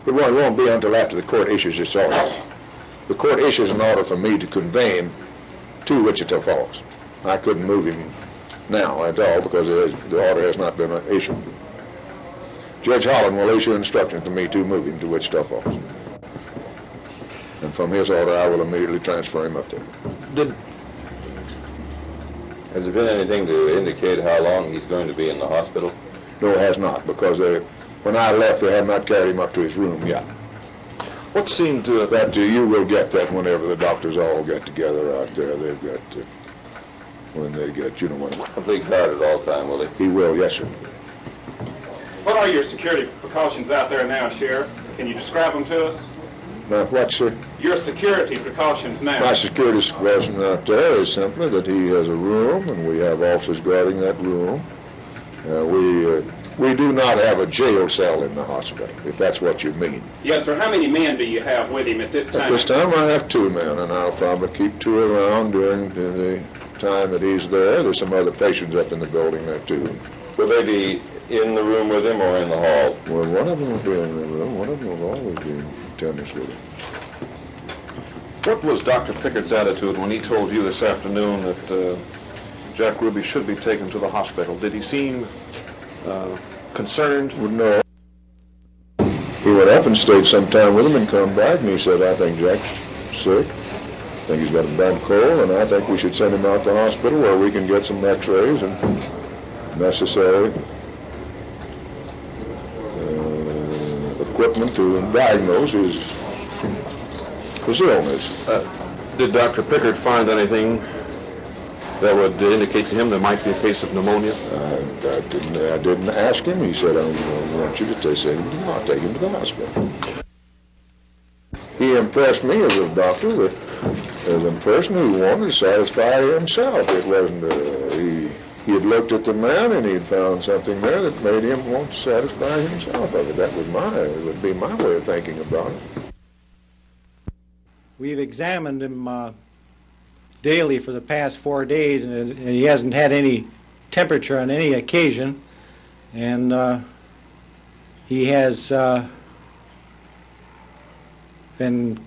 It won't be until after the court issues its order. The court issues an order for me to convey him to Wichita Falls. I couldn't move him now at all because the order has not been issued. Judge Holland will issue instructions to me to move him to Wichita Falls. And from his order, I will immediately transfer him up there. Has there been anything to indicate how long he's going to be in the hospital? No, it has not, because when I left, they had not carried him up to his room yet. What seemed to... That you will get that whenever the doctors all get together out there. They've got, when they get, you know what. Complete guard at all time, will he? He will, yes, sir. What are your security precautions out there now, Sheriff? Can you describe them to us? What, sir? Your security precautions now. My security precaution out there is simply that he has a room, and we have officers guarding that room. We do not have a jail cell in the hospital, if that's what you mean. Yes, sir. How many men do you have with him at this time? At this time, I have 2 men, and I'll probably keep 2 around during the time that he's there. There's some other patients up in the building there, too. Will they be in the room with him or in the hall? Well, one of them will be in the room. One of them will always be in attendance with him. What was Dr. Pickard's attitude when he told you this afternoon that Jack Ruby should be taken to the hospital? Did he seem concerned? Well, no. He went up and stayed some time with him and come back, and he said, I think Jack's sick. I think he's got a bad cold, and I think we should send him out to the hospital where we can get some x-rays and necessary equipment to diagnose his illness. Did Dr. Pickard find anything that would indicate to him there might be a case of pneumonia? I didn't ask him. He said, I want you to take him to the hospital. He impressed me as a doctor, as a person who wanted to satisfy himself. It wasn't, he had looked at the man and he had found something there that made him want to satisfy himself of it. That was would be my way of thinking about it. We've examined him daily for the past 4 days, and he hasn't had any temperature on any occasion, and he has been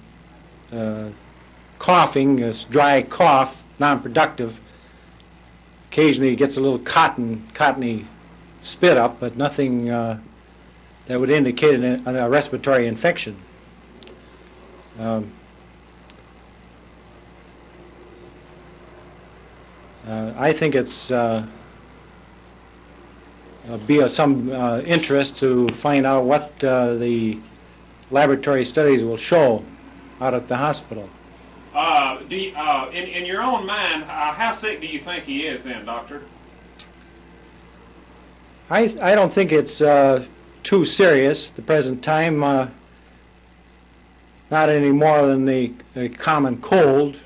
coughing, this dry cough, non-productive. Occasionally he gets a little cottony spit up, but nothing that would indicate a respiratory infection. I think it's be of some interest to find out what the laboratory studies will show out at the hospital. In your own mind, how sick do you think he is then, Doctor? I don't think it's too serious at the present time, not any more than the common cold.